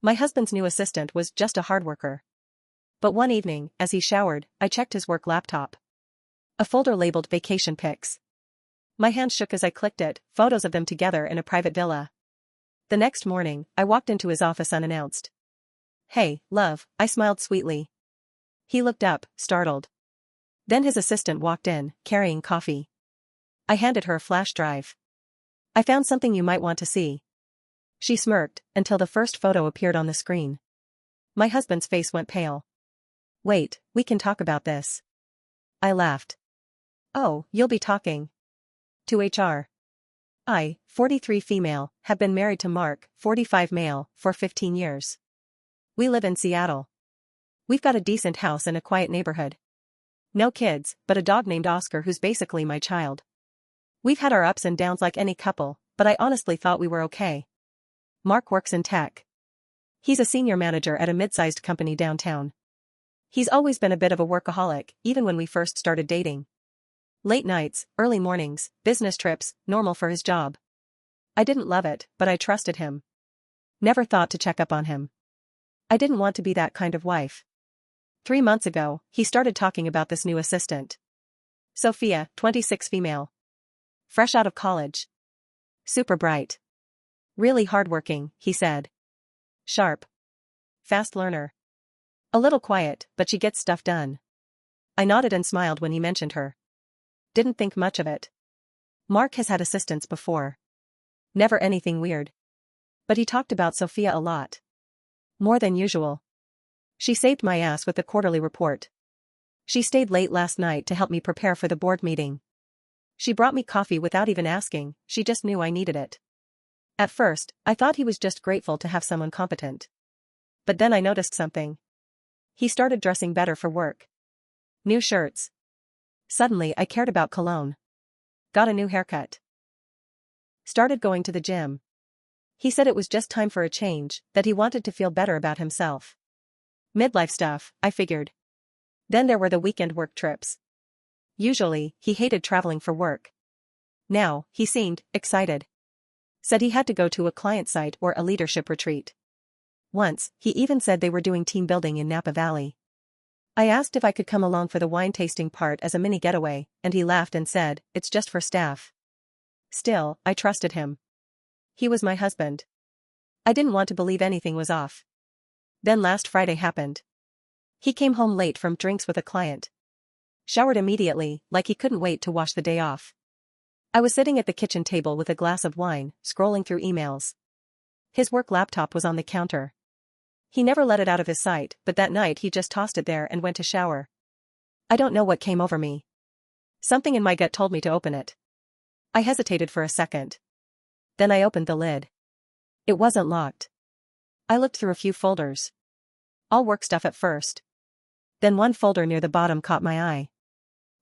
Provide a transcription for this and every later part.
My husband's new assistant was just a hard worker. But one evening, as he showered, I checked his work laptop. A folder labeled Vacation Pics. My hand shook as I clicked it, photos of them together in a private villa. The next morning, I walked into his office unannounced. "Hey, love," I smiled sweetly. He looked up, startled. Then his assistant walked in, carrying coffee. I handed her a flash drive. "I found something you might want to see." She smirked, until the first photo appeared on the screen. My husband's face went pale. "Wait, we can talk about this." I laughed. "Oh, you'll be talking to HR. I, 43 female, have been married to Mark, 45 male, for 15 years. We live in Seattle. We've got a decent house in a quiet neighborhood. No kids, but a dog named Oscar who's basically my child. We've had our ups and downs like any couple, but I honestly thought we were okay. Mark works in tech. He's a senior manager at a mid-sized company downtown. He's always been a bit of a workaholic, even when we first started dating. Late nights, early mornings, business trips, normal for his job. I didn't love it, but I trusted him. Never thought to check up on him. I didn't want to be that kind of wife. 3 months ago, he started talking about this new assistant. Sophia, 26 female. Fresh out of college. Super bright. Really hardworking, he said. Sharp. Fast learner. A little quiet, but she gets stuff done. I nodded and smiled when he mentioned her. Didn't think much of it. Mark has had assistants before. Never anything weird. But he talked about Sophia a lot. More than usual. She saved my ass with the quarterly report. She stayed late last night to help me prepare for the board meeting. She brought me coffee without even asking, she just knew I needed it. At first, I thought he was just grateful to have someone competent. But then I noticed something. He started dressing better for work. New shirts. Suddenly I cared about cologne. Got a new haircut. Started going to the gym. He said it was just time for a change, that he wanted to feel better about himself. Midlife stuff, I figured. Then there were the weekend work trips. Usually, he hated traveling for work. Now, he seemed excited. Said he had to go to a client site or a leadership retreat. Once, he even said they were doing team building in Napa Valley. I asked if I could come along for the wine tasting part as a mini getaway, and he laughed and said, "It's just for staff." Still, I trusted him. He was my husband. I didn't want to believe anything was off. Then last Friday happened. He came home late from drinks with a client. Showered immediately, like he couldn't wait to wash the day off. I was sitting at the kitchen table with a glass of wine, scrolling through emails. His work laptop was on the counter. He never let it out of his sight, but that night he just tossed it there and went to shower. I don't know what came over me. Something in my gut told me to open it. I hesitated for a second. Then I opened the lid. It wasn't locked. I looked through a few folders. All work stuff at first. Then one folder near the bottom caught my eye.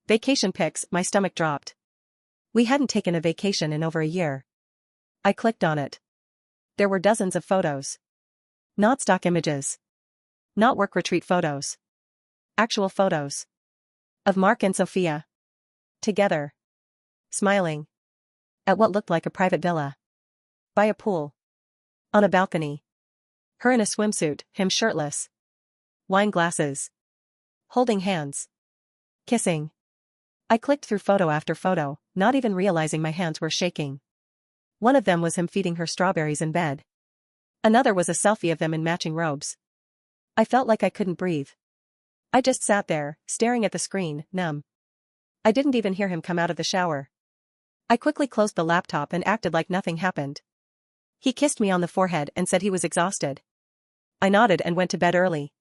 Vacation pics. My stomach dropped. We hadn't taken a vacation in over a year. I clicked on it. There were dozens of photos. Not stock images. Not work retreat photos. Actual photos. Of Mark and Sophia. Together. Smiling. At what looked like a private villa. By a pool. On a balcony. Her in a swimsuit, him shirtless. Wine glasses. Holding hands. Kissing. I clicked through photo after photo, not even realizing my hands were shaking. One of them was him feeding her strawberries in bed. Another was a selfie of them in matching robes. I felt like I couldn't breathe. I just sat there, staring at the screen, numb. I didn't even hear him come out of the shower. I quickly closed the laptop and acted like nothing happened. He kissed me on the forehead and said he was exhausted. I nodded and went to bed early.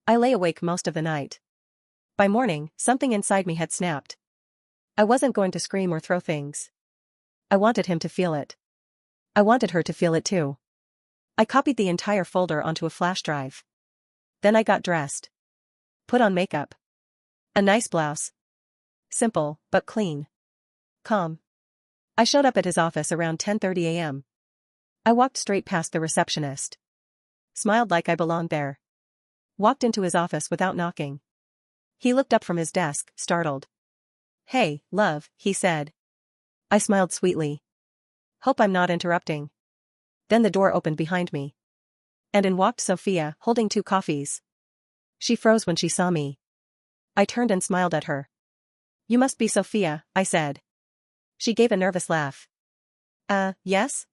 I lay awake most of the night. By morning, something inside me had snapped. I wasn't going to scream or throw things. I wanted him to feel it. I wanted her to feel it too. I copied the entire folder onto a flash drive. Then I got dressed. Put on makeup. A nice blouse. Simple, but clean. Calm. I showed up at his office around 10:30 a.m. I walked straight past the receptionist. Smiled like I belonged there. Walked into his office without knocking. He looked up from his desk, startled. "Hey, love," he said. I smiled sweetly. "Hope I'm not interrupting." Then the door opened behind me. And in walked Sophia, holding 2 coffees. She froze when she saw me. I turned and smiled at her. "You must be Sophia," I said. She gave a nervous laugh. Yes?"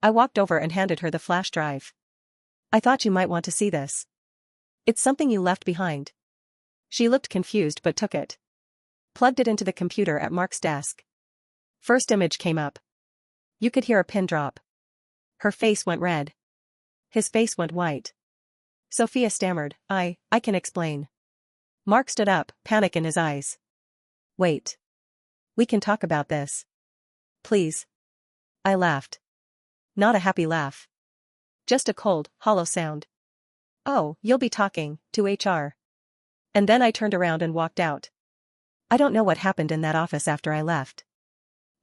I walked over and handed her the flash drive. "I thought you might want to see this. It's something you left behind." She looked confused but took it. Plugged it into the computer at Mark's desk. First image came up. You could hear a pin drop. Her face went red. His face went white. Sophia stammered, I can explain." Mark stood up, panic in his eyes. "Wait. We can talk about this. Please." I laughed. Not a happy laugh. Just a cold, hollow sound. "Oh, you'll be talking to HR." And then I turned around and walked out. I don't know what happened in that office after I left.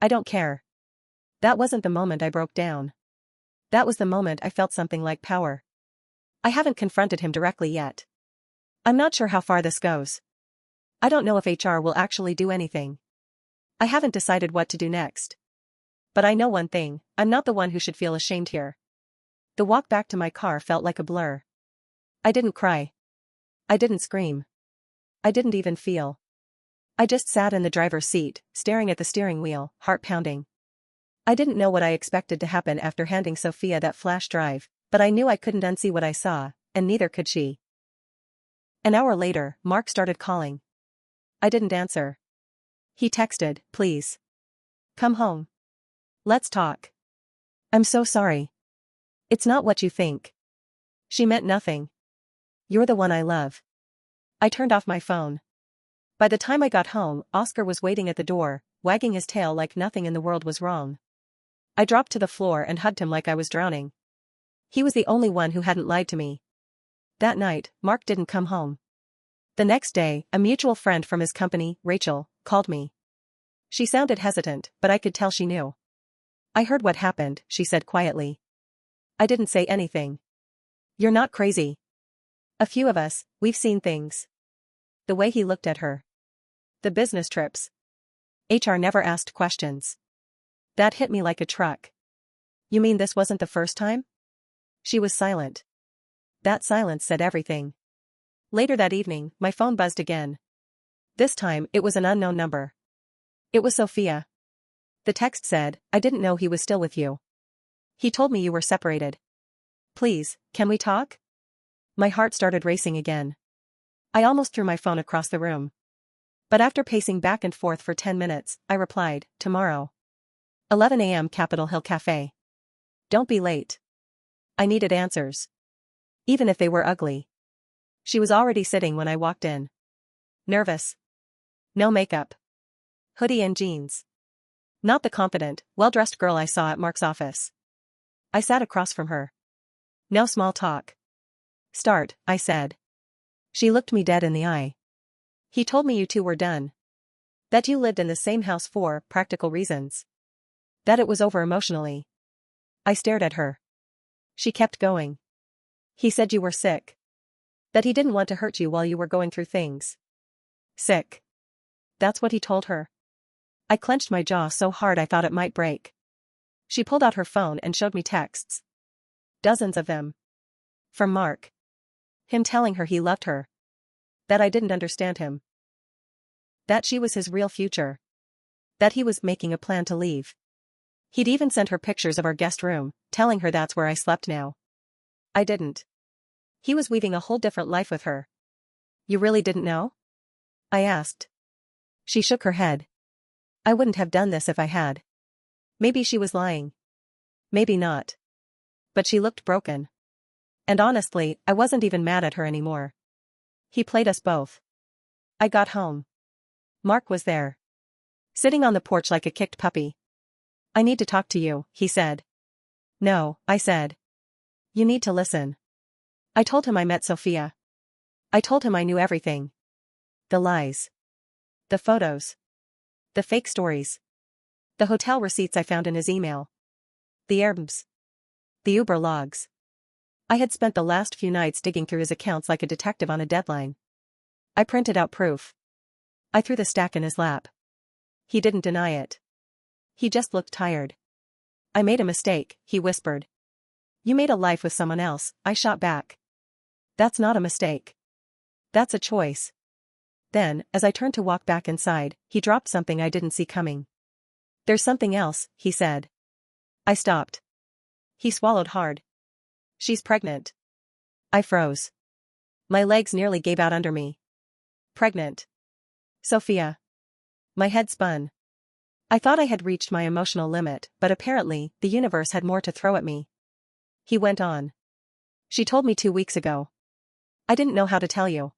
I don't care. That wasn't the moment I broke down. That was the moment I felt something like power. I haven't confronted him directly yet. I'm not sure how far this goes. I don't know if HR will actually do anything. I haven't decided what to do next. But I know one thing, I'm not the one who should feel ashamed here. The walk back to my car felt like a blur. I didn't cry. I didn't scream. I didn't even feel. I just sat in the driver's seat, staring at the steering wheel, heart pounding. I didn't know what I expected to happen after handing Sophia that flash drive, but I knew I couldn't unsee what I saw, and neither could she. An hour later, Mark started calling. I didn't answer. He texted, "Please. Come home. Let's talk. I'm so sorry. It's not what you think. She meant nothing. You're the one I love." I turned off my phone. By the time I got home, Oscar was waiting at the door, wagging his tail like nothing in the world was wrong. I dropped to the floor and hugged him like I was drowning. He was the only one who hadn't lied to me. That night, Mark didn't come home. The next day, a mutual friend from his company, Rachel, called me. She sounded hesitant, but I could tell she knew. "I heard what happened," she said quietly. I didn't say anything. "You're not crazy. A few of us, we've seen things." The way he looked at her. The business trips. HR never asked questions. That hit me like a truck. "You mean this wasn't the first time?" She was silent. That silence said everything. Later that evening, my phone buzzed again. This time, it was an unknown number. It was Sophia. The text said, "I didn't know he was still with you. He told me you were separated. Please, can we talk?" My heart started racing again. I almost threw my phone across the room. But after pacing back and forth for 10 minutes, I replied, "Tomorrow. 11 a.m. Capitol Hill Cafe. Don't be late." I needed answers. Even if they were ugly. She was already sitting when I walked in. Nervous. No makeup. Hoodie and jeans. Not the confident, well-dressed girl I saw at Mark's office. I sat across from her. No small talk. "Start," I said. She looked me dead in the eye. "He told me you two were done. That you lived in the same house for practical reasons. That it was over emotionally." I stared at her. She kept going. "He said you were sick. That he didn't want to hurt you while you were going through things." Sick. That's what he told her. I clenched my jaw so hard I thought it might break. She pulled out her phone and showed me texts. Dozens of them. From Mark. Him telling her he loved her. That I didn't understand him. That she was his real future. That he was making a plan to leave. He'd even sent her pictures of our guest room, telling her that's where I slept now. I didn't. He was weaving a whole different life with her. "You really didn't know?" I asked. She shook her head. "I wouldn't have done this if I had." Maybe she was lying. Maybe not. But she looked broken. And honestly, I wasn't even mad at her anymore. He played us both. I got home. Mark was there. Sitting on the porch like a kicked puppy. "I need to talk to you," he said. "No," I said. "You need to listen." I told him I met Sophia. I told him I knew everything. The lies. The photos. The fake stories. The hotel receipts I found in his email. The Airbnbs. The Uber logs. I had spent the last few nights digging through his accounts like a detective on a deadline. I printed out proof. I threw the stack in his lap. He didn't deny it. He just looked tired. "I made a mistake," he whispered. You made a life with someone else, I shot back. That's not a mistake. That's a choice. Then, as I turned to walk back inside, he dropped something I didn't see coming. There's something else, he said. I stopped. He swallowed hard. She's pregnant. I froze. My legs nearly gave out under me. Pregnant. Sophia. My head spun. I thought I had reached my emotional limit, but apparently, the universe had more to throw at me. He went on. She told me 2 weeks ago. I didn't know how to tell you.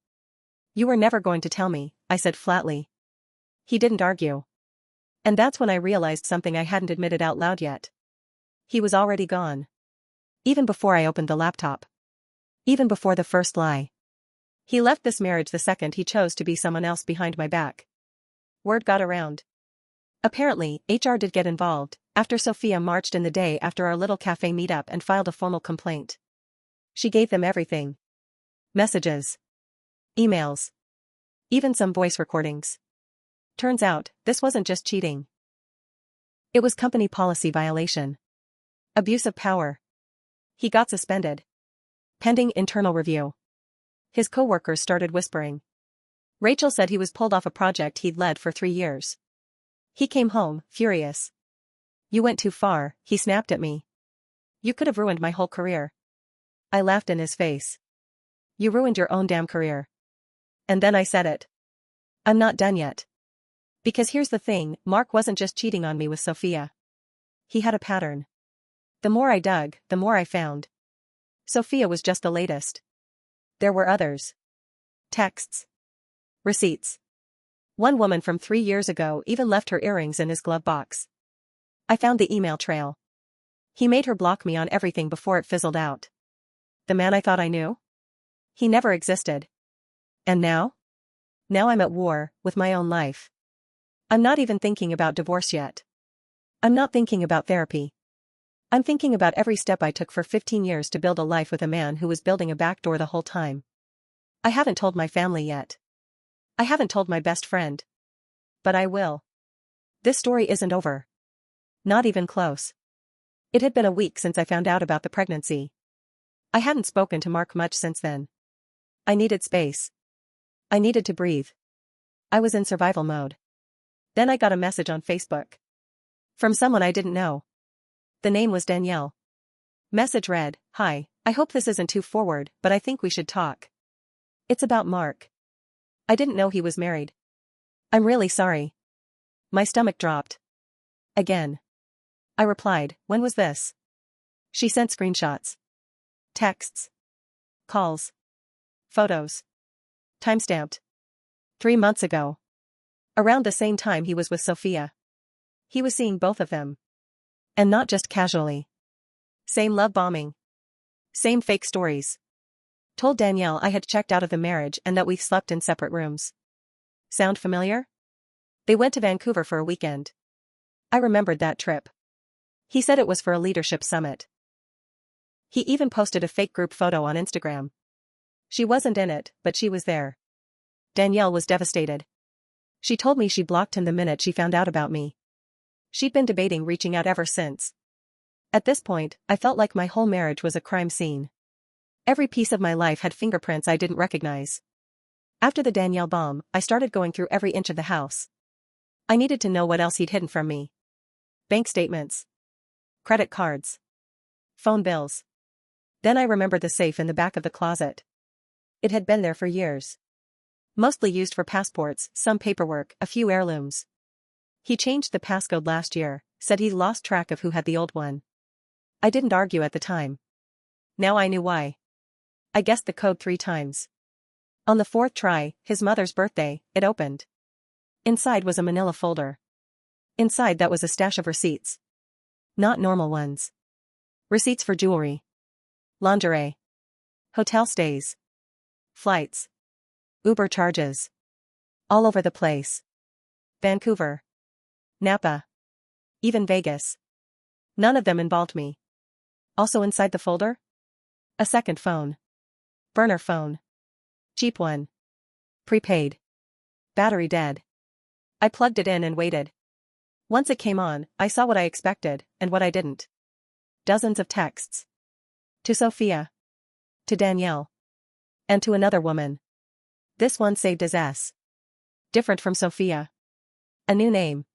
You were never going to tell me, I said flatly. He didn't argue. And that's when I realized something I hadn't admitted out loud yet. He was already gone. Even before I opened the laptop. Even before the first lie. He left this marriage the second he chose to be someone else behind my back. Word got around. Apparently, HR did get involved, after Sophia marched in the day after our little cafe meetup and filed a formal complaint. She gave them everything. Messages. Emails. Even some voice recordings. Turns out, this wasn't just cheating. It was company policy violation. Abuse of power. He got suspended. Pending internal review. His co-workers started whispering. Rachel said he was pulled off a project he'd led for 3 years. He came home, furious. You went too far, he snapped at me. You could have ruined my whole career. I laughed in his face. You ruined your own damn career. And then I said it. I'm not done yet. Because here's the thing, Mark wasn't just cheating on me with Sophia. He had a pattern. The more I dug, the more I found. Sophia was just the latest. There were others. Texts. Receipts. One woman from 3 years ago even left her earrings in his glove box. I found the email trail. He made her block me on everything before it fizzled out. The man I thought I knew? He never existed. And now? Now I'm at war with my own life. I'm not even thinking about divorce yet. I'm not thinking about therapy. I'm thinking about every step I took for 15 years to build a life with a man who was building a backdoor the whole time. I haven't told my family yet. I haven't told my best friend. But I will. This story isn't over. Not even close. It had been a week since I found out about the pregnancy. I hadn't spoken to Mark much since then. I needed space. I needed to breathe. I was in survival mode. Then I got a message on Facebook. From someone I didn't know. The name was Danielle. Message read, "Hi, I hope this isn't too forward, but I think we should talk. It's about Mark. I didn't know he was married. I'm really sorry." My stomach dropped. Again. I replied, "When was this?" She sent screenshots. Texts. Calls. Photos. Timestamped. 3 months ago. Around the same time he was with Sophia. He was seeing both of them. And not just casually. Same love bombing. Same fake stories. Told Danielle I had checked out of the marriage and that we slept in separate rooms. Sound familiar? They went to Vancouver for a weekend. I remembered that trip. He said it was for a leadership summit. He even posted a fake group photo on Instagram. She wasn't in it, but she was there. Danielle was devastated. She told me she blocked him the minute she found out about me. She'd been debating reaching out ever since. At this point, I felt like my whole marriage was a crime scene. Every piece of my life had fingerprints I didn't recognize. After the Danielle bomb, I started going through every inch of the house. I needed to know what else he'd hidden from me. Bank statements. Credit cards. Phone bills. Then I remembered the safe in the back of the closet. It had been there for years. Mostly used for passports, some paperwork, a few heirlooms. He changed the passcode last year, said he lost track of who had the old one. I didn't argue at the time. Now I knew why. I guessed the code 3 times. On the 4th try, his mother's birthday, it opened. Inside was a manila folder. Inside that was a stash of receipts. Not normal ones. Receipts for jewelry. Lingerie. Hotel stays. Flights. Uber charges. All over the place. Vancouver. Napa. Even Vegas. None of them involved me. Also inside the folder? A second phone. Burner phone. Cheap one. Prepaid. Battery dead. I plugged it in and waited. Once it came on, I saw what I expected, and what I didn't. Dozens of texts. To Sophia. To Danielle. And to another woman. This one saved as S. Different from Sophia. A new name.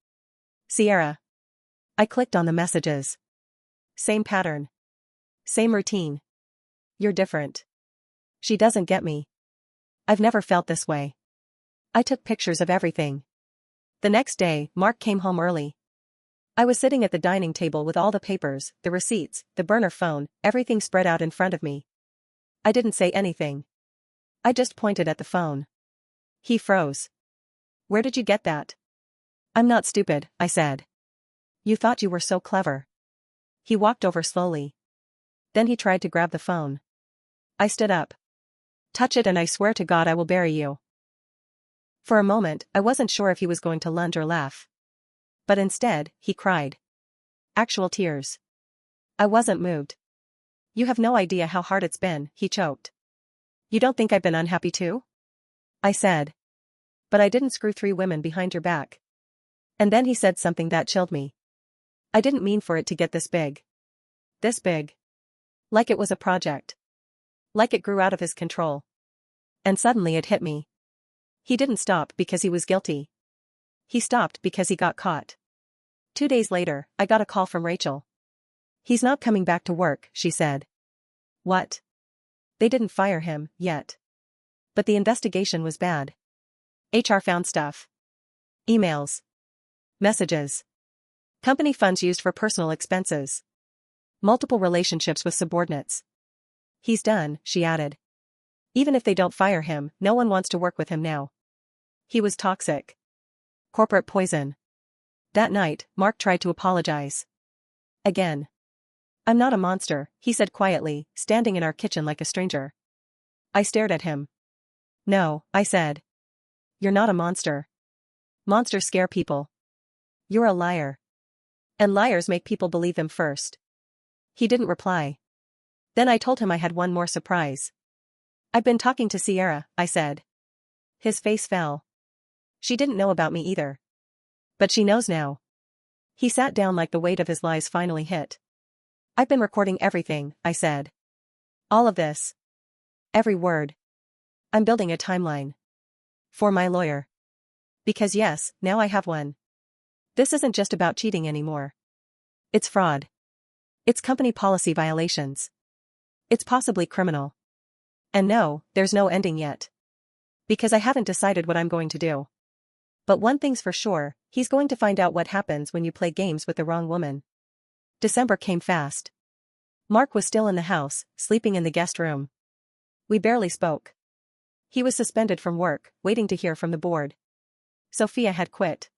Sierra. I clicked on the messages. Same pattern. Same routine. You're different. She doesn't get me. I've never felt this way. I took pictures of everything. The next day, Mark came home early. I was sitting at the dining table with all the papers, the receipts, the burner phone, everything spread out in front of me. I didn't say anything. I just pointed at the phone. He froze. Where did you get that? I'm not stupid, I said. You thought you were so clever. He walked over slowly. Then he tried to grab the phone. I stood up. Touch it and I swear to God I will bury you. For a moment, I wasn't sure if he was going to lunge or laugh. But instead, he cried. Actual tears. I wasn't moved. You have no idea how hard it's been, he choked. You don't think I've been unhappy too? I said. But I didn't screw 3 women behind your back. And then he said something that chilled me. I didn't mean for it to get this big. This big. Like it was a project. Like it grew out of his control. And suddenly it hit me. He didn't stop because he was guilty. He stopped because he got caught. 2 days later, I got a call from Rachel. He's not coming back to work, she said. What? They didn't fire him, yet. But the investigation was bad. HR found stuff. Emails. Messages. Company funds used for personal expenses. Multiple relationships with subordinates. He's done, she added. Even if they don't fire him, no one wants to work with him now. He was toxic. Corporate poison. That night, Mark tried to apologize. Again. I'm not a monster, he said quietly, standing in our kitchen like a stranger. I stared at him. No, I said. You're not a monster. Monsters scare people. You're a liar. And liars make people believe them first. He didn't reply. Then I told him I had one more surprise. I've been talking to Sierra, I said. His face fell. She didn't know about me either. But she knows now. He sat down like the weight of his lies finally hit. I've been recording everything, I said. All of this. Every word. I'm building a timeline. For my lawyer. Because yes, now I have one. This isn't just about cheating anymore. It's fraud. It's company policy violations. It's possibly criminal. And no, there's no ending yet. Because I haven't decided what I'm going to do. But one thing's for sure, he's going to find out what happens when you play games with the wrong woman. December came fast. Mark was still in the house, sleeping in the guest room. We barely spoke. He was suspended from work, waiting to hear from the board. Sophia had quit.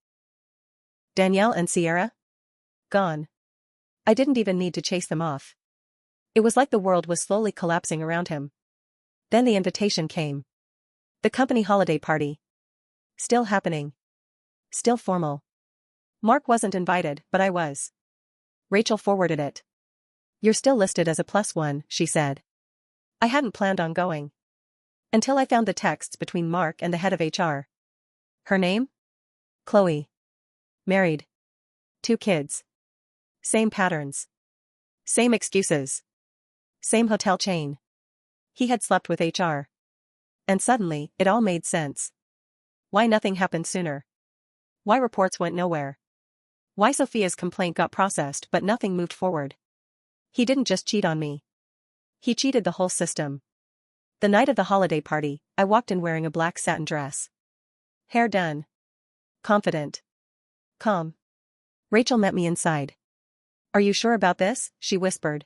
Danielle and Sierra? Gone. I didn't even need to chase them off. It was like the world was slowly collapsing around him. Then the invitation came. The company holiday party. Still happening. Still formal. Mark wasn't invited, but I was. Rachel forwarded it. You're still listed as a +1, she said. I hadn't planned on going. Until I found the texts between Mark and the head of HR. Her name? Chloe. Married. 2 kids. Same patterns. Same excuses. Same hotel chain. He had slept with HR. And suddenly, it all made sense. Why nothing happened sooner? Why reports went nowhere? Why Sophia's complaint got processed but nothing moved forward? He didn't just cheat on me. He cheated the whole system. The night of the holiday party, I walked in wearing a black satin dress. Hair done. Confident. Calm. Rachel met me inside. Are you sure about this? She whispered.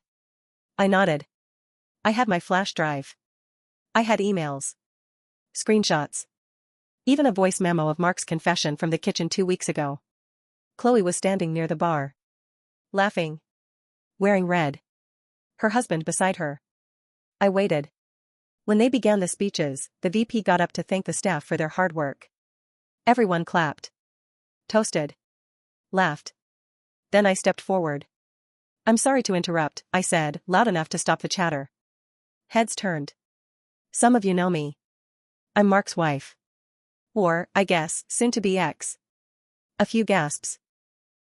I nodded. I had my flash drive. I had emails. Screenshots. Even a voice memo of Mark's confession from the kitchen 2 weeks ago. Chloe was standing near the bar. Laughing. Wearing red. Her husband beside her. I waited. When they began the speeches, the VP got up to thank the staff for their hard work. Everyone clapped. Toasted. Laughed. Then I stepped forward. I'm sorry to interrupt, I said, loud enough to stop the chatter. Heads turned. Some of you know me. I'm Mark's wife. Or, I guess, soon-to-be ex. A few gasps.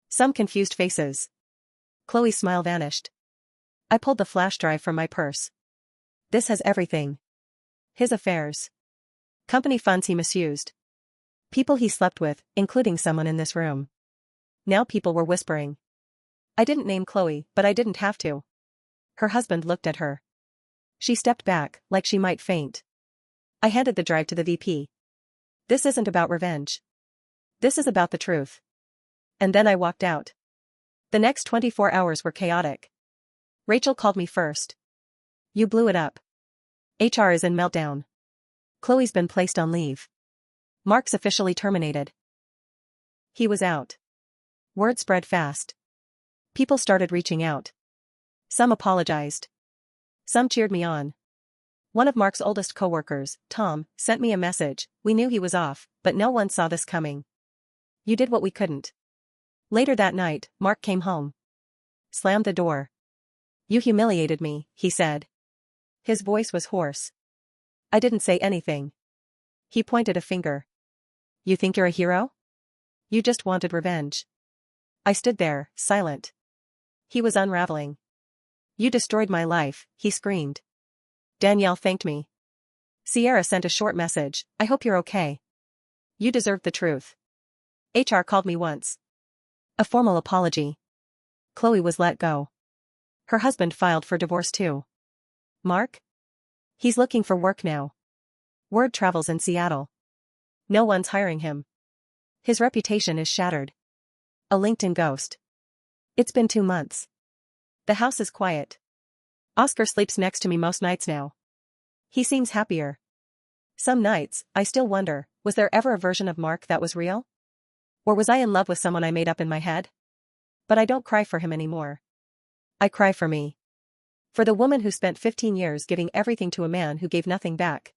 Some confused faces. Chloe's smile vanished. I pulled the flash drive from my purse. This has everything. His affairs. Company funds he misused. People he slept with, including someone in this room. Now people were whispering. I didn't name Chloe, but I didn't have to. Her husband looked at her. She stepped back, like she might faint. I handed the drive to the VP. This isn't about revenge. This is about the truth. And then I walked out. The next 24 hours were chaotic. Rachel called me first. You blew it up. HR is in meltdown. Chloe's been placed on leave. Mark's officially terminated. He was out. Word spread fast. People started reaching out. Some apologized. Some cheered me on. One of Mark's oldest coworkers, Tom, sent me a message. We knew he was off, but no one saw this coming. You did what we couldn't. Later that night, Mark came home. Slammed the door. You humiliated me, he said. His voice was hoarse. I didn't say anything. He pointed a finger. You think you're a hero? You just wanted revenge. I stood there, silent. He was unraveling. You destroyed my life, he screamed. Danielle thanked me. Sierra sent a short message, I hope you're okay. You deserved the truth. HR called me once. A formal apology. Chloe was let go. Her husband filed for divorce too. Mark? He's looking for work now. Word travels in Seattle. No one's hiring him. His reputation is shattered. A LinkedIn ghost. It's been 2 months. The house is quiet. Oscar sleeps next to me most nights now. He seems happier. Some nights, I still wonder, was there ever a version of Mark that was real? Or was I in love with someone I made up in my head? But I don't cry for him anymore. I cry for me. For the woman who spent 15 years giving everything to a man who gave nothing back.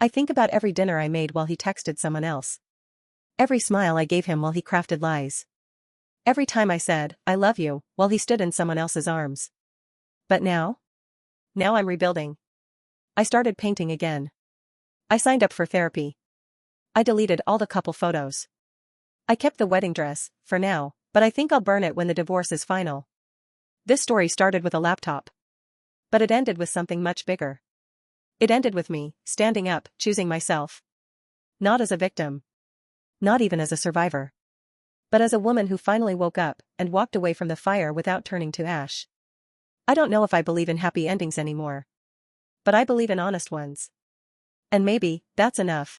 I think about every dinner I made while he texted someone else. Every smile I gave him while he crafted lies. Every time I said, I love you, while he stood in someone else's arms. But now? Now I'm rebuilding. I started painting again. I signed up for therapy. I deleted all the couple photos. I kept the wedding dress, for now, but I think I'll burn it when the divorce is final. This story started with a laptop. But it ended with something much bigger. It ended with me, standing up, choosing myself. Not as a victim. Not even as a survivor. But as a woman who finally woke up and walked away from the fire without turning to ash. I don't know if I believe in happy endings anymore. But I believe in honest ones. And maybe, that's enough.